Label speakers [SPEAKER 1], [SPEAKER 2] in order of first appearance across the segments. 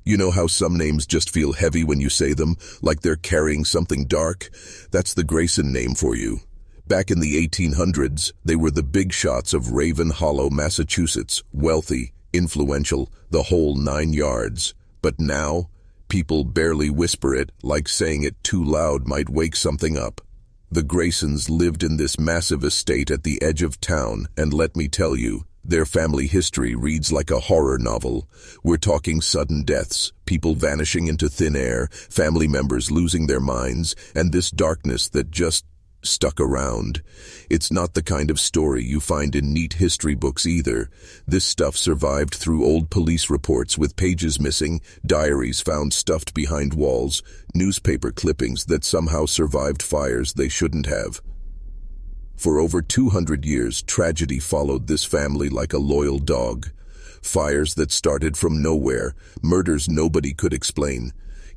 [SPEAKER 1] You know how some names just feel heavy when you say them, like they're carrying something dark? That's the Grayson name for you. Back in the 1800s, they were the big shots of Raven Hollow, Massachusetts, wealthy, influential, the whole 9 yards. But now, people barely whisper it, like saying it too loud might wake something up. The Graysons lived in this massive estate at the edge of town, and let me tell you, their family history reads like a horror novel. We're talking sudden deaths, people vanishing into thin air, family members losing their minds, and this darkness that just stuck around. It's not the kind of story you find in neat history books either. This stuff survived through old police reports with pages missing, diaries found stuffed behind walls, newspaper clippings that somehow survived fires they shouldn't have. For over 200 years, tragedy followed this family like a loyal dog. Fires that started from nowhere, murders nobody could explain,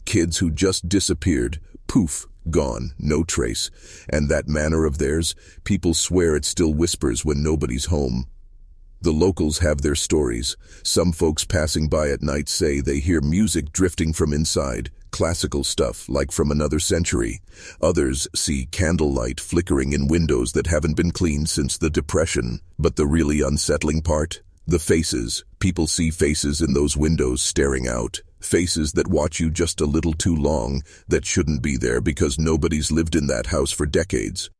[SPEAKER 1] kids who just disappeared, poof, gone, no trace. And that manor of theirs, people swear it still whispers when nobody's home. The locals have their stories. Some folks passing by at night say they hear music drifting from inside, classical stuff like from another century. Others see candlelight flickering in windows that haven't been cleaned since the Depression. But the really unsettling part? The faces. People see faces in those windows staring out. Faces that watch you just a little too long, that shouldn't be there because nobody's lived in that house for decades.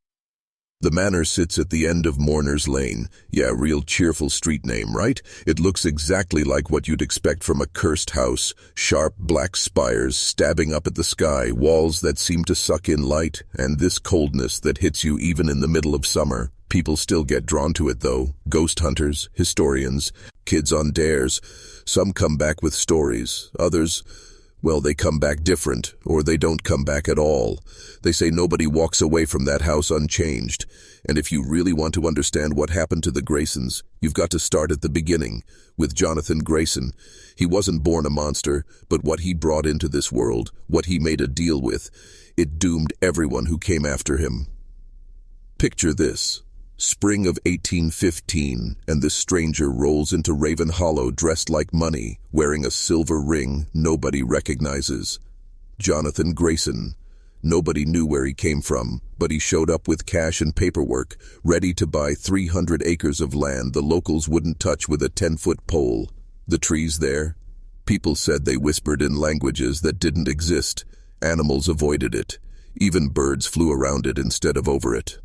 [SPEAKER 1] The manor sits at the end of Mourner's Lane. Yeah, real cheerful street name, right? It looks exactly like what you'd expect from a cursed house. Sharp black spires stabbing up at the sky, walls that seem to suck in light, and this coldness that hits you even in the middle of summer. People still get drawn to it though. Ghost hunters, historians, kids on dares. Some come back with stories. Others, well, they come back different, or they don't come back at all. They say nobody walks away from that house unchanged. And if you really want to understand what happened to the Graysons, you've got to start at the beginning, with Jonathan Grayson. He wasn't born a monster, but what he brought into this world, what he made a deal with, it doomed everyone who came after him. Picture this. Spring of 1815, and this stranger rolls into Raven Hollow dressed like money, wearing a silver ring nobody recognizes. Jonathan Grayson. Nobody knew where he came from, but he showed up with cash and paperwork, ready to buy 300 acres of land the locals wouldn't touch with a 10-foot pole. The trees there? People said they whispered in languages that didn't exist. Animals avoided it. Even birds flew around it instead of over it.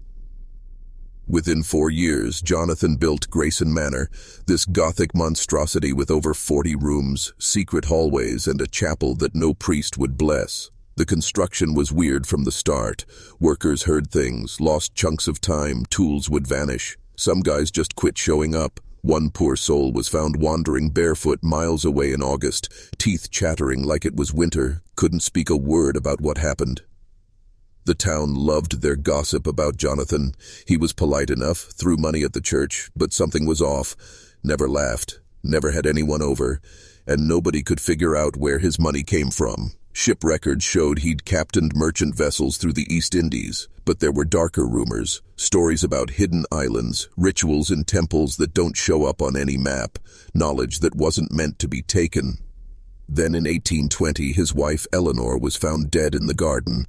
[SPEAKER 1] Within 4 years, Jonathan built Grayson Manor, this Gothic monstrosity with over 40 rooms, secret hallways, and a chapel that no priest would bless. The construction was weird from the start. Workers heard things, lost chunks of time, tools would vanish. Some guys just quit showing up. One poor soul was found wandering barefoot miles away in August, teeth chattering like it was winter, couldn't speak a word about what happened. The town loved their gossip about Jonathan. He was polite enough, threw money at the church, but something was off. Never laughed, never had anyone over, and nobody could figure out where his money came from. Ship records showed he'd captained merchant vessels through the East Indies, but there were darker rumors, stories about hidden islands, rituals in temples that don't show up on any map, knowledge that wasn't meant to be taken. Then in 1820, his wife Eleanor was found dead in the garden.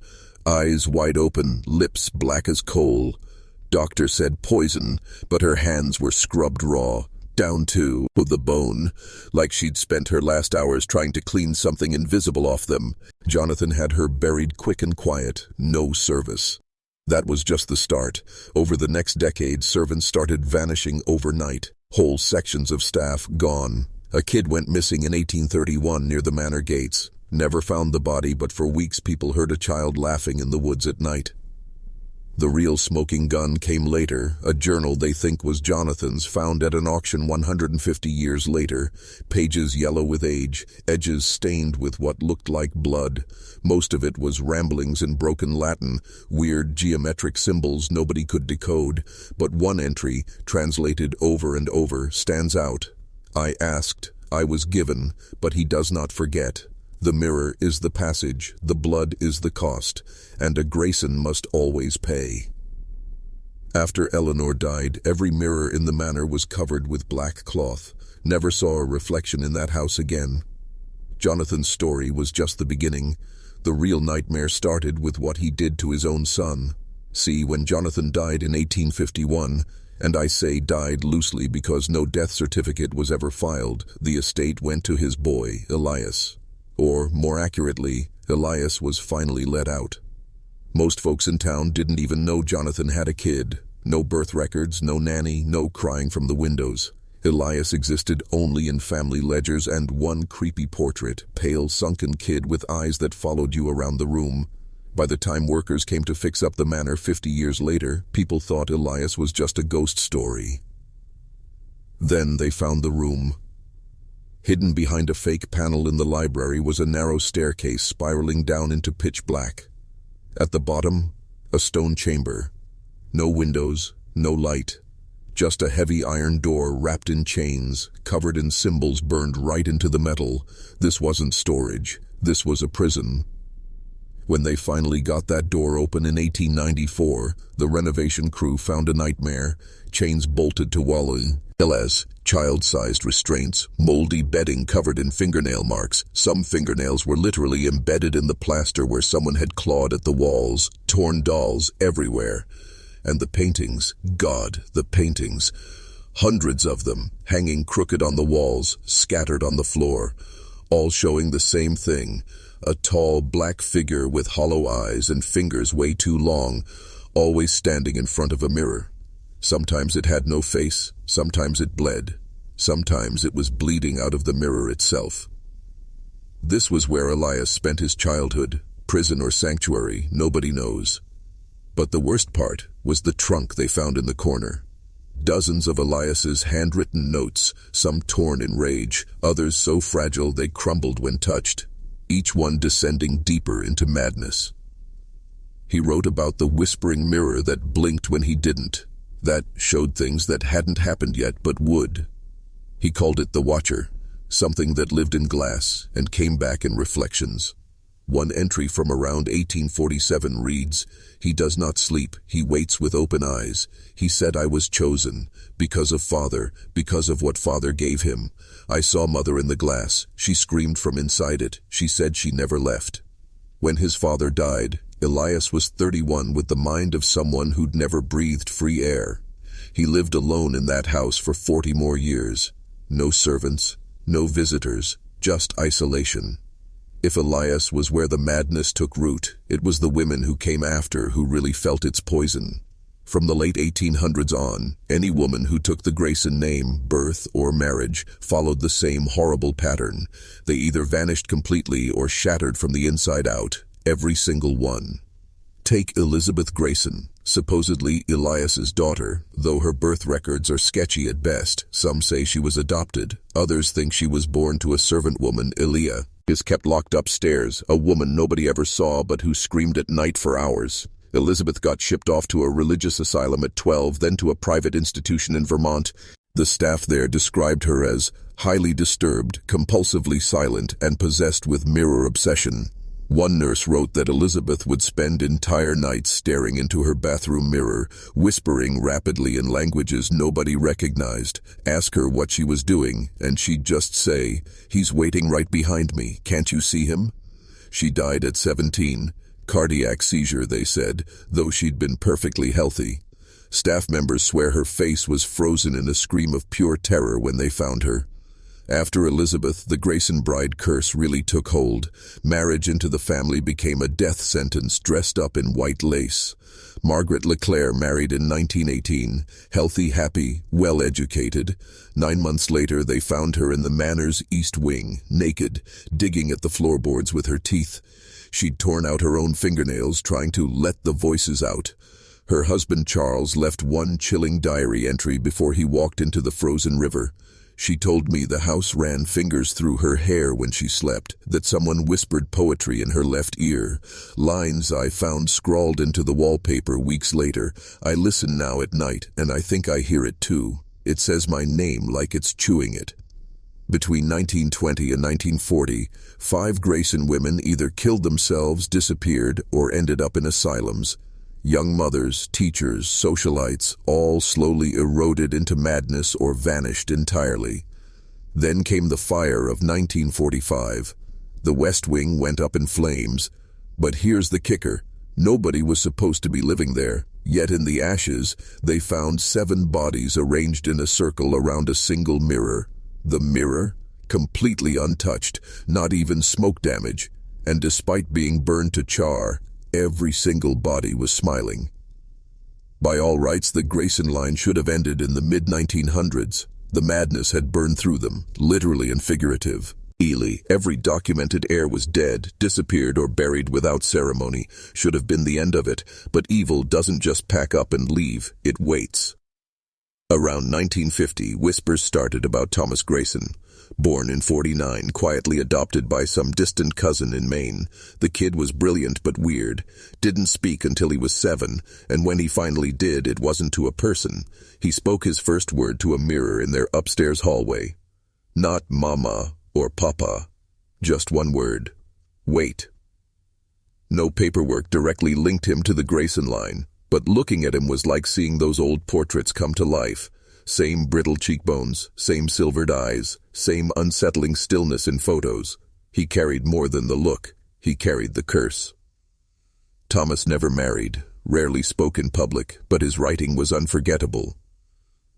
[SPEAKER 1] Eyes wide open, lips black as coal. Doctor said poison, but her hands were scrubbed raw, down to the bone, like she'd spent her last hours trying to clean something invisible off them. Jonathan had her buried quick and quiet, no service. That was just the start. Over the next decade, servants started vanishing overnight. Whole sections of staff gone. A kid went missing in 1831 near the manor gates. Never found the body, but for weeks people heard a child laughing in the woods at night. The real smoking gun came later, a journal they think was Jonathan's, found at an auction 150 years later, pages yellow with age, edges stained with what looked like blood. Most of it was ramblings in broken Latin, weird geometric symbols nobody could decode, but one entry, translated over and over, stands out. I asked, I was given, but he does not forget. The mirror is the passage, the blood is the cost, and a Grayson must always pay. After Eleanor died, every mirror in the manor was covered with black cloth. Never saw a reflection in that house again. Jonathan's story was just the beginning. The real nightmare started with what he did to his own son. See, when Jonathan died in 1851, and I say died loosely because no death certificate was ever filed, the estate went to his boy, Elias. Or, more accurately, Elias was finally let out. Most folks in town didn't even know Jonathan had a kid. No birth records, no nanny, no crying from the windows. Elias existed only in family ledgers and one creepy portrait, pale, sunken kid with eyes that followed you around the room. By the time workers came to fix up the manor 50 years later, people thought Elias was just a ghost story. Then they found the room. Hidden behind a fake panel in the library was a narrow staircase spiraling down into pitch black. At the bottom, a stone chamber. No windows, no light. Just a heavy iron door wrapped in chains, covered in symbols burned right into the metal. This wasn't storage. This was a prison. When they finally got that door open in 1894, the renovation crew found a nightmare. Chains bolted to walling, Elias, child-sized restraints, moldy bedding covered in fingernail marks. Some fingernails were literally embedded in the plaster where someone had clawed at the walls, torn dolls everywhere. And the paintings, God, the paintings. Hundreds of them, hanging crooked on the walls, scattered on the floor, all showing the same thing. A tall, black figure with hollow eyes and fingers way too long, always standing in front of a mirror. Sometimes it had no face, sometimes it bled. Sometimes it was bleeding out of the mirror itself. This was where Elias spent his childhood. Prison or sanctuary, nobody knows. But the worst part was the trunk they found in the corner. Dozens of Elias's handwritten notes, some torn in rage, others so fragile they crumbled when touched, each one descending deeper into madness. He wrote about the whispering mirror that blinked when he didn't, that showed things that hadn't happened yet but would. He called it the Watcher, something that lived in glass and came back in reflections. One entry from around 1847 reads, "He does not sleep, he waits with open eyes. He said I was chosen, because of Father, because of what Father gave him. I saw Mother in the glass, she screamed from inside it, she said she never left." When his father died, Elias was 31 with the mind of someone who'd never breathed free air. He lived alone in that house for 40 more years. No servants, no visitors, just isolation. If Elias was where the madness took root, it was the women who came after who really felt its poison. From the late 1800s on, any woman who took the Grayson name, birth, or marriage, followed the same horrible pattern. They either vanished completely or shattered from the inside out, every single one. Take Elizabeth Grayson, supposedly Elias's daughter, though her birth records are sketchy at best. Some say she was adopted, others think she was born to a servant woman, Elias. Is kept locked upstairs, a woman nobody ever saw but who screamed at night for hours. Elizabeth got shipped off to a religious asylum at 12, then to a private institution in Vermont. The staff there described her as highly disturbed, compulsively silent, and possessed with mirror obsession. One nurse wrote that Elizabeth would spend entire nights staring into her bathroom mirror, whispering rapidly in languages nobody recognized. Ask her what she was doing, and she'd just say, "He's waiting right behind me, can't you see him?" She died at 17. Cardiac seizure, they said, though she'd been perfectly healthy. Staff members swear her face was frozen in a scream of pure terror when they found her. After Elizabeth, the Grayson bride curse really took hold. Marriage into the family became a death sentence dressed up in white lace. Margaret LeClaire married in 1918, healthy, happy, well-educated. 9 months later, they found her in the manor's east wing, naked, digging at the floorboards with her teeth. She'd torn out her own fingernails, trying to let the voices out. Her husband Charles left one chilling diary entry before he walked into the frozen river. She told me the house ran fingers through her hair when she slept, that someone whispered poetry in her left ear. Lines I found scrawled into the wallpaper weeks later. I listen now at night, and I think I hear it too. It says my name like it's chewing it. Between 1920 and 1940, 5 Grayson women either killed themselves, disappeared, or ended up in asylums. Young mothers, teachers, socialites, all slowly eroded into madness or vanished entirely. Then came the fire of 1945. The West Wing went up in flames. But here's the kicker. Nobody was supposed to be living there, yet in the ashes, they found 7 bodies arranged in a circle around a single mirror. The mirror? Completely untouched, not even smoke damage, and despite being burned to char, every single body was smiling. By all rights, the Grayson line should have ended in the mid-1900s. The madness had burned through them, literally and figurative. Every documented heir was dead, disappeared, or buried without ceremony. Should have been the end of it, but evil doesn't just pack up and leave, it waits. Around 1950, whispers started about Thomas Grayson. Born in 49, quietly adopted by some distant cousin in Maine. The kid was brilliant but weird, didn't speak until he was 7, and when he finally did, it wasn't to a person. He spoke his first word to a mirror in their upstairs hallway. Not mama or papa, just one word: wait. No paperwork directly linked him to the Grayson line, but looking at him was like seeing those old portraits come to life. Same brittle cheekbones, same silvered eyes, same unsettling stillness in photos. He carried more than the look, he carried the curse. Thomas never married, rarely spoke in public, but his writing was unforgettable.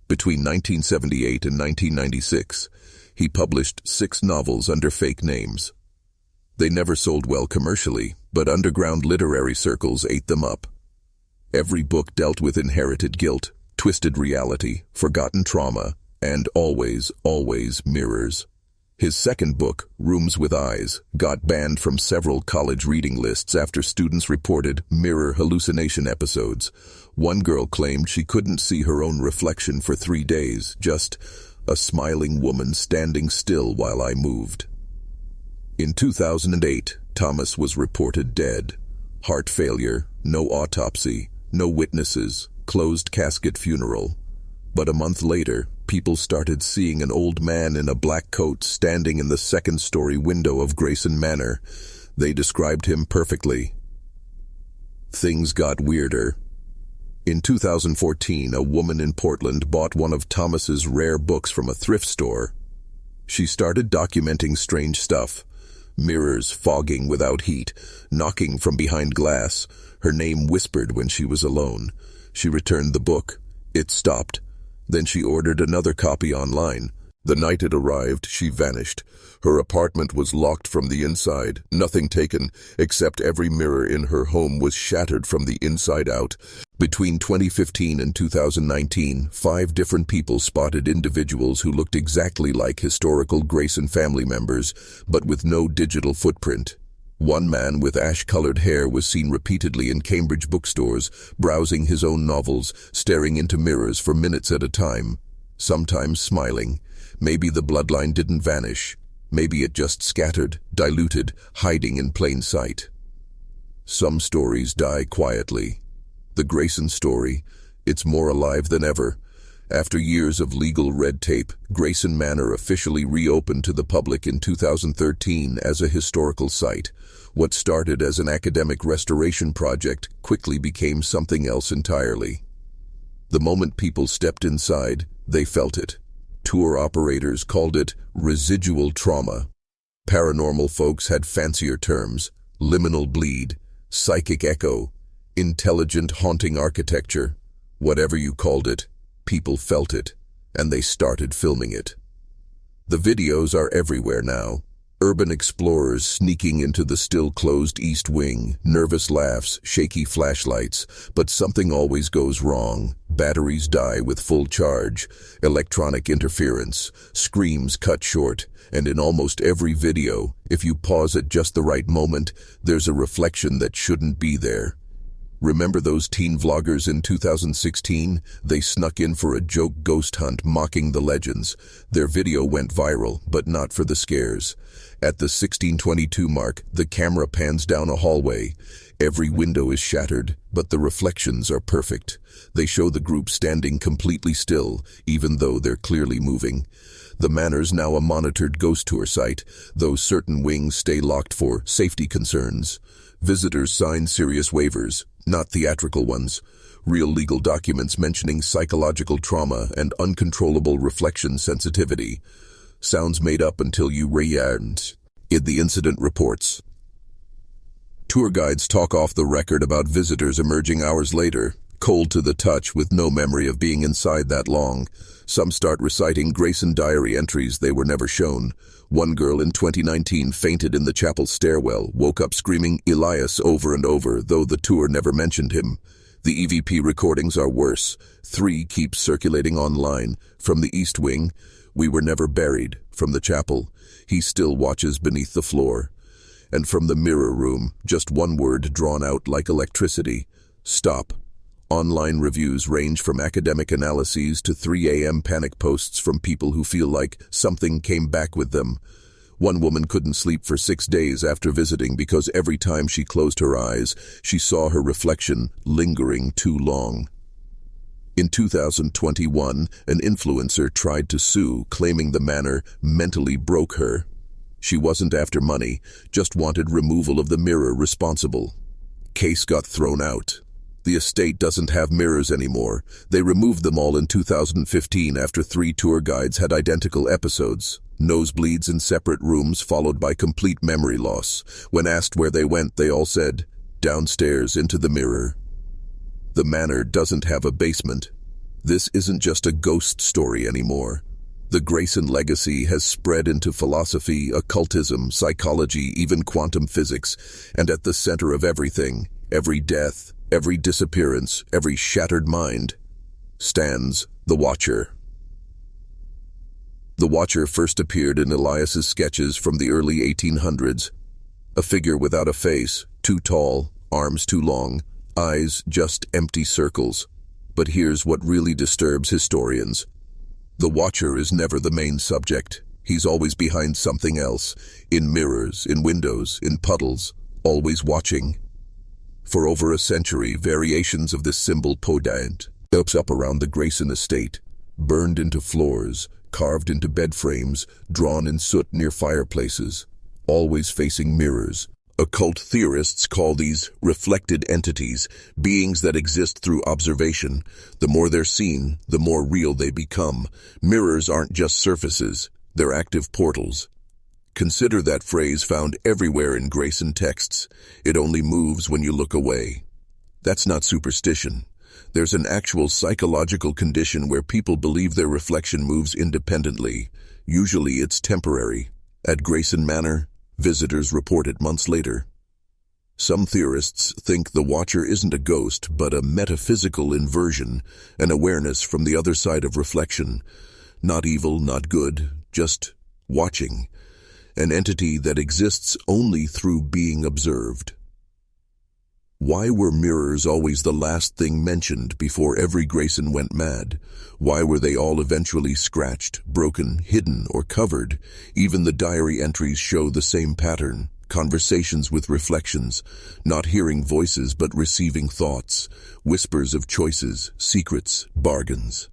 [SPEAKER 1] Between 1978 and 1996, he published 6 novels under fake names. They never sold well commercially, but underground literary circles ate them up. Every book dealt with inherited guilt, twisted reality, forgotten trauma, and always mirrors. His second book, Rooms with Eyes, got banned from several college reading lists after students reported mirror hallucination episodes. One girl claimed she couldn't see her own reflection for 3 days, just a smiling woman standing still while I moved. In 2008, Thomas was reported dead. Heart failure, no autopsy, no witnesses, closed casket funeral. But a month later, people started seeing an old man in a black coat standing in the second-story window of Grayson Manor. They described him perfectly. Things got weirder. In 2014, a woman in Portland bought one of Thomas's rare books from a thrift store. She started documenting strange stuff. Mirrors fogging without heat, knocking from behind glass. Her name whispered when she was alone. She returned the book. It stopped. Then she ordered another copy online. The night it arrived, she vanished. Her apartment was locked from the inside, nothing taken, except every mirror in her home was shattered from the inside out. Between 2015 and 2019, 5 different people spotted individuals who looked exactly like historical Grayson family members, but with no digital footprint. One man with ash-colored hair was seen repeatedly in Cambridge bookstores, browsing his own novels, staring into mirrors for minutes at a time, sometimes smiling. Maybe the bloodline didn't vanish. Maybe it just scattered, diluted, hiding in plain sight. Some stories die quietly. The Grayson story, it's more alive than ever. After years of legal red tape, Grayson Manor officially reopened to the public in 2013 as a historical site. What started as an academic restoration project quickly became something else entirely. The moment people stepped inside, they felt it. Tour operators called it residual trauma. Paranormal folks had fancier terms: liminal bleed, psychic echo, intelligent haunting architecture. Whatever you called it, people felt it, and they started filming it. The videos are everywhere now. Urban explorers sneaking into the still-closed East Wing, nervous laughs, shaky flashlights, but something always goes wrong. Batteries die with full charge, electronic interference, screams cut short, and in almost every video, if you pause at just the right moment, there's a reflection that shouldn't be there. Remember those teen vloggers in 2016? They snuck in for a joke ghost hunt mocking the legends. Their video went viral, but not for the scares. At the 1622 mark, the camera pans down a hallway. Every window is shattered, but the reflections are perfect. They show the group standing completely still, even though they're clearly moving. The Manor's now a monitored ghost tour site, though certain wings stay locked for safety concerns. Visitors sign serious waivers, not theatrical ones. Real legal documents mentioning psychological trauma and uncontrollable reflection sensitivity. Sounds made up until you read. In the incident reports, tour guides talk off the record about visitors emerging hours later, cold to the touch with no memory of being inside that long. Some start reciting Grayson diary entries they were never shown. One girl in 2019 fainted in the chapel stairwell, woke up screaming Elias over and over, though the tour never mentioned him. The EVP recordings are worse. 3 keep circulating online. From the East Wing, "We were never buried." From the chapel, "He still watches beneath the floor." And from the mirror room, just one word drawn out like electricity: stop. Online reviews range from academic analyses to 3 a.m. panic posts from people who feel like something came back with them. One woman couldn't sleep for 6 days after visiting because every time she closed her eyes, she saw her reflection lingering too long. In 2021, an influencer tried to sue, claiming the manor mentally broke her. She wasn't after money, just wanted removal of the mirror responsible. Case got thrown out. The estate doesn't have mirrors anymore. They removed them all in 2015 after 3 tour guides had identical episodes. Nosebleeds in separate rooms followed by complete memory loss. When asked where they went, they all said, "Downstairs into the mirror." The manor doesn't have a basement. This isn't just a ghost story anymore. The Grayson legacy has spread into philosophy, occultism, psychology, even quantum physics, and at the center of everything, every death, every disappearance, every shattered mind, stands the Watcher. The Watcher first appeared in Elias's sketches from the early 1800s. A figure without a face, too tall, arms too long, eyes just empty circles. But here's what really disturbs historians. The Watcher is never the main subject. He's always behind something else, in mirrors, in windows, in puddles, always watching. For over a century, variations of this symbol podant built up around the Grayson estate, burned into floors, carved into bed frames, drawn in soot near fireplaces, always facing mirrors. Occult theorists call these reflected entities, beings that exist through observation. The more they're seen, the more real they become. Mirrors aren't just surfaces, they're active portals. Consider that phrase found everywhere in Grayson texts: "It only moves when you look away." That's not superstition. There's an actual psychological condition where people believe their reflection moves independently. Usually it's temporary. At Grayson Manor, visitors report it months later. Some theorists think the Watcher isn't a ghost, but a metaphysical inversion, an awareness from the other side of reflection. Not evil, not good, just watching. An entity that exists only through being observed. Why were mirrors always the last thing mentioned before every Grayson went mad? Why were they all eventually scratched, broken, hidden, or covered? Even the diary entries show the same pattern. Conversations with reflections, not hearing voices but receiving thoughts, whispers of choices, secrets, bargains.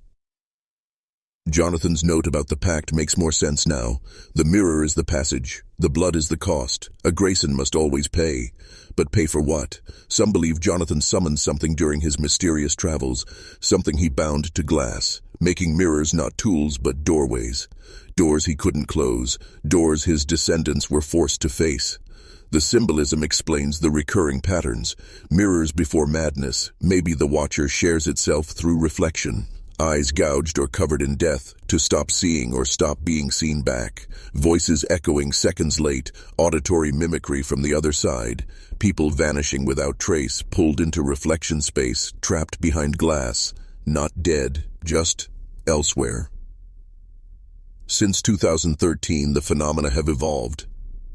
[SPEAKER 1] Jonathan's note about the pact makes more sense now. The mirror is the passage. The blood is the cost. A Grayson must always pay. But pay for what? Some believe Jonathan summoned something during his mysterious travels, something he bound to glass, making mirrors not tools but doorways. Doors he couldn't close, doors his descendants were forced to face. The symbolism explains the recurring patterns. Mirrors before madness. Maybe the Watcher shares itself through reflection. Eyes gouged or covered in death, to stop seeing or stop being seen back. Voices echoing seconds late, auditory mimicry from the other side. People vanishing without trace, pulled into reflection space, trapped behind glass. Not dead, just elsewhere. Since 2013, the phenomena have evolved.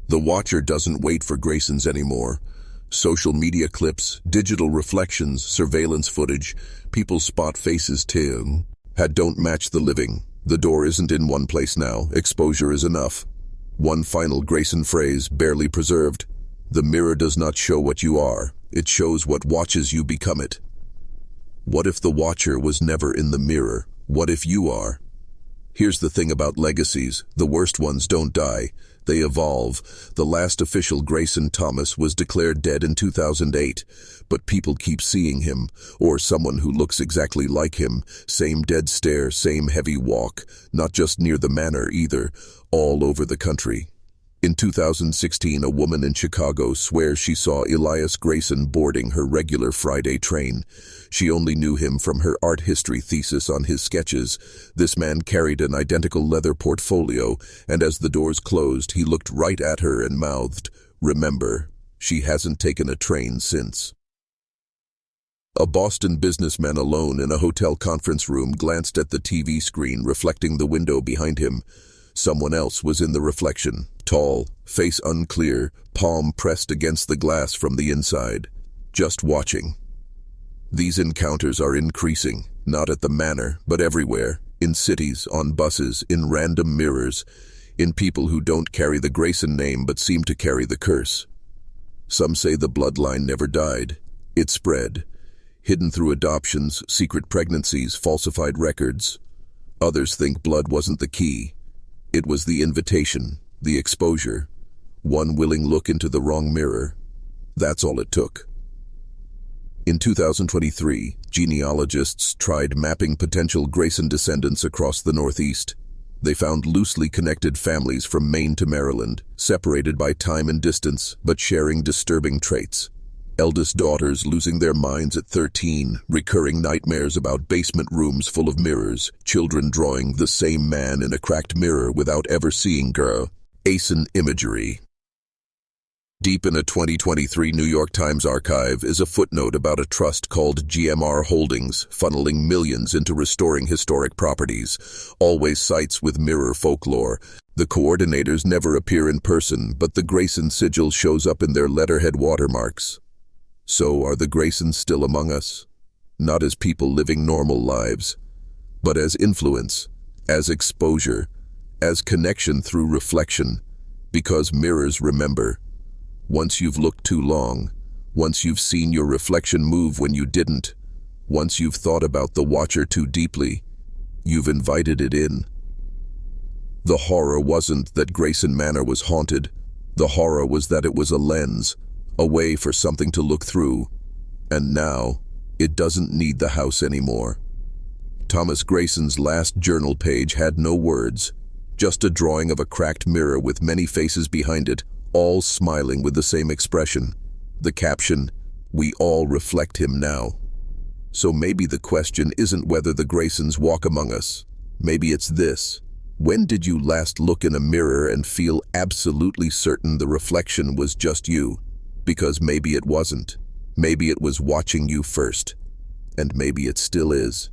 [SPEAKER 1] The Watcher doesn't wait for Graysons anymore. Social media clips, digital reflections, surveillance footage, people spot faces too. Don't match the living. The door isn't in one place now. Exposure is enough. One final Grayson phrase, barely preserved. The mirror does not show what you are. It shows what watches you become it. What if the Watcher was never in the mirror? What if you are? Here's the thing about legacies. The worst ones don't die. They evolve. The last official Grayson Thomas was declared dead in 2008, but people keep seeing him, or someone who looks exactly like him. Same dead stare, same heavy walk, not just near the manor either, all over the country. In 2016, a woman in Chicago swears she saw Elias Grayson boarding her regular Friday train. She only knew him from her art history thesis on his sketches. This man carried an identical leather portfolio, and as the doors closed, he looked right at her and mouthed, "Remember, she hasn't taken a train since." A Boston businessman alone in a hotel conference room glanced at the TV screen reflecting the window behind him. Someone else was in the reflection, tall, face unclear, palm pressed against the glass from the inside, just watching. These encounters are increasing, not at the manor, but everywhere, in cities, on buses, in random mirrors, in people who don't carry the Grayson name but seem to carry the curse. Some say the bloodline never died. It spread, hidden through adoptions, secret pregnancies, falsified records. Others think blood wasn't the key. It was the invitation, the exposure, one willing look into the wrong mirror. That's all it took. In 2023, genealogists tried mapping potential Grayson descendants across the Northeast. They found loosely connected families from Maine to Maryland, separated by time and distance, but sharing disturbing traits. Eldest daughters losing their minds at 13, recurring nightmares about basement rooms full of mirrors, children drawing the same man in a cracked mirror without ever seeing Grayson imagery. Deep in a 2023 New York Times archive is a footnote about a trust called GMR Holdings, funneling millions into restoring historic properties, always sites with mirror folklore. The coordinators never appear in person, but the Grayson sigil shows up in their letterhead watermarks. So are the Graysons still among us? Not as people living normal lives, but as influence, as exposure, as connection through reflection, because mirrors remember. Once you've looked too long, once you've seen your reflection move when you didn't, once you've thought about the watcher too deeply, you've invited it in. The horror wasn't that Grayson Manor was haunted. The horror was that it was a lens, a way for something to look through, and now it doesn't need the house anymore. Thomas Grayson's last journal page had no words, just a drawing of a cracked mirror with many faces behind it, all smiling with the same expression. The caption, "We all reflect him now." So maybe the question isn't whether the Graysons walk among us. Maybe it's this: when did you last look in a mirror and feel absolutely certain the reflection was just you? Because maybe it wasn't. Maybe it was watching you first. And maybe it still is.